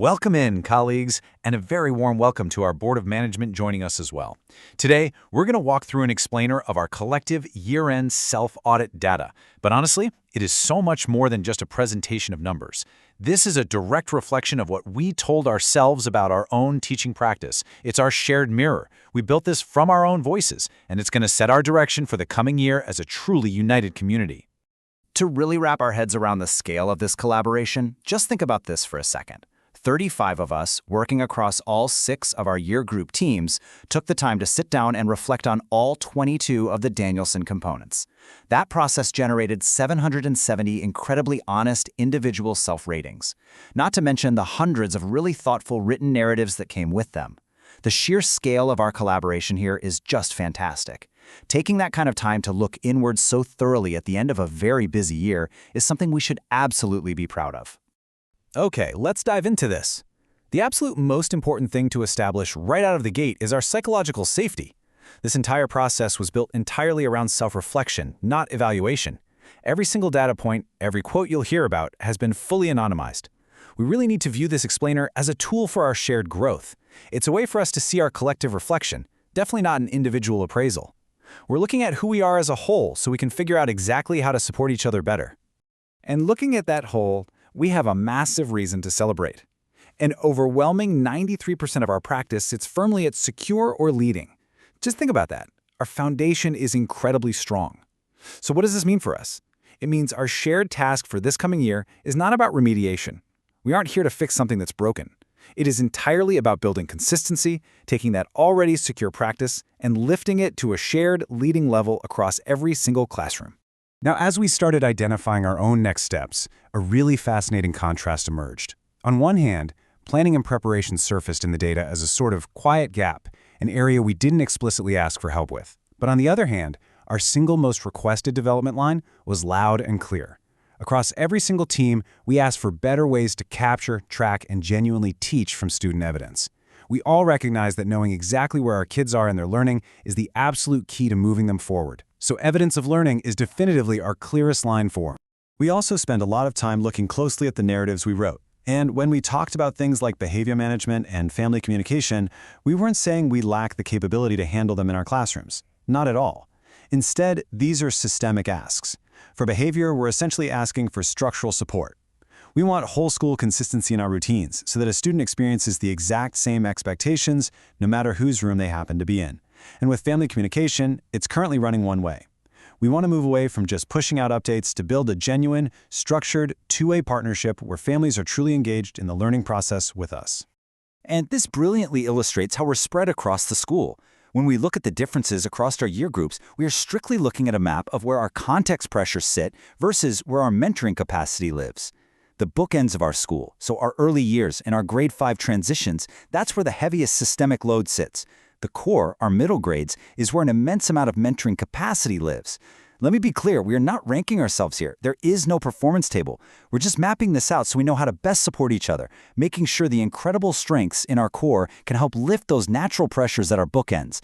Welcome in, colleagues, and a very warm welcome to our Board of Management joining us as well. Today, we're going to walk through an explainer of our collective year-end self-audit data. But honestly, it is so much more than just a presentation of numbers. This is a direct reflection of what we told ourselves about our own teaching practice. It's our shared mirror. We built this from our own voices, and it's going to set our direction for the coming year as a truly united community. To really wrap our heads around the scale of this collaboration, just think about this for a second. 35 of us, working across all 6 of our year group teams, took the time to sit down and reflect on all 22 of the Danielson components. That process generated 770 incredibly honest individual self-ratings, not to mention the hundreds of really thoughtful written narratives that came with them. The sheer scale of our collaboration here is just fantastic. Taking that kind of time to look inward so thoroughly at the end of a very busy year is something we should absolutely be proud of. Okay, let's dive into this. The absolute most important thing to establish right out of the gate is our psychological safety. This entire process was built entirely around self-reflection, not evaluation. Every single data point, every quote you'll hear about, has been fully anonymized. We really need to view this explainer as a tool for our shared growth. It's a way for us to see our collective reflection, definitely not an individual appraisal. We're looking at who we are as a whole so we can figure out exactly how to support each other better. And looking at that whole, we have a massive reason to celebrate. An overwhelming 93% of our practice sits firmly at secure or leading. Just think about that. Our foundation is incredibly strong. So what does this mean for us? It means our shared task for this coming year is not about remediation. We aren't here to fix something that's broken. It is entirely about building consistency, taking that already secure practice, and lifting it to a shared leading level across every single classroom. Now, as we started identifying our own next steps, a really fascinating contrast emerged. On one hand, planning and preparation surfaced in the data as a sort of quiet gap, an area we didn't explicitly ask for help with. But on the other hand, our single most requested development line was loud and clear. Across every single team, we asked for better ways to capture, track, and genuinely teach from student evidence. We all recognize that knowing exactly where our kids are in their learning is the absolute key to moving them forward. So evidence of learning is definitively our clearest line form. We also spend a lot of time looking closely at the narratives we wrote. And when we talked about things like behavior management and family communication, we weren't saying we lack the capability to handle them in our classrooms. Not at all. Instead, these are systemic asks. For behavior, we're essentially asking for structural support. We want whole school consistency in our routines so that a student experiences the exact same expectations no matter whose room they happen to be in. And with family communication, it's currently running one way. We want to move away from just pushing out updates to build a genuine, structured, two-way partnership where families are truly engaged in the learning process with us. And this brilliantly illustrates how we're spread across the school. When we look at the differences across our year groups, we are strictly looking at a map of where our context pressures sit versus where our mentoring capacity lives. The bookends of our school, so our early years and our grade 5 transitions, that's where the heaviest systemic load sits. The core, our middle grades, is where an immense amount of mentoring capacity lives. Let me be clear, we are not ranking ourselves here. There is no performance table. We're just mapping this out so we know how to best support each other, making sure the incredible strengths in our core can help lift those natural pressures at our bookends.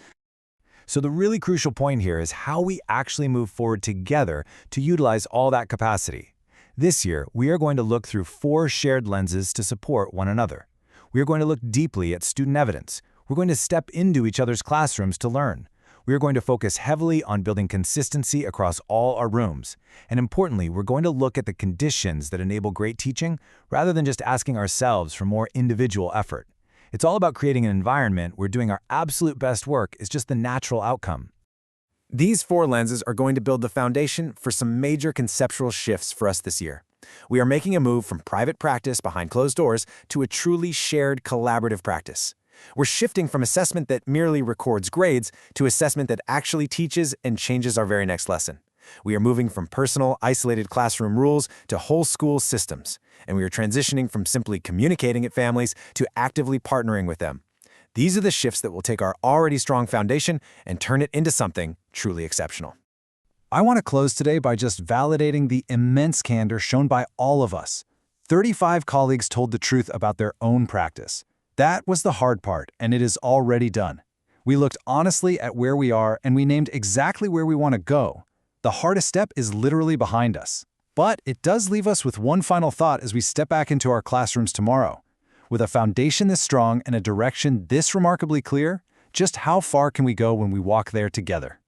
So the really crucial point here is how we actually move forward together to utilize all that capacity. This year, we are going to look through 4 shared lenses to support one another. We are going to look deeply at student evidence. We're going to step into each other's classrooms to learn. We are going to focus heavily on building consistency across all our rooms. And importantly, we're going to look at the conditions that enable great teaching rather than just asking ourselves for more individual effort. It's all about creating an environment where doing our absolute best work is just the natural outcome. These 4 lenses are going to build the foundation for some major conceptual shifts for us this year. We are making a move from private practice behind closed doors to a truly shared collaborative practice. We're shifting from assessment that merely records grades to assessment that actually teaches and changes our very next lesson. We are moving from personal, isolated classroom rules to whole school systems, and we are transitioning from simply communicating at families to actively partnering with them. These are the shifts that will take our already strong foundation and turn it into something truly exceptional. I want to close today by just validating the immense candor shown by all of us. 35 colleagues told the truth about their own practice. That was the hard part, and it is already done. We looked honestly at where we are, and we named exactly where we want to go. The hardest step is literally behind us. But it does leave us with one final thought as we step back into our classrooms tomorrow. With a foundation this strong and a direction this remarkably clear, just how far can we go when we walk there together?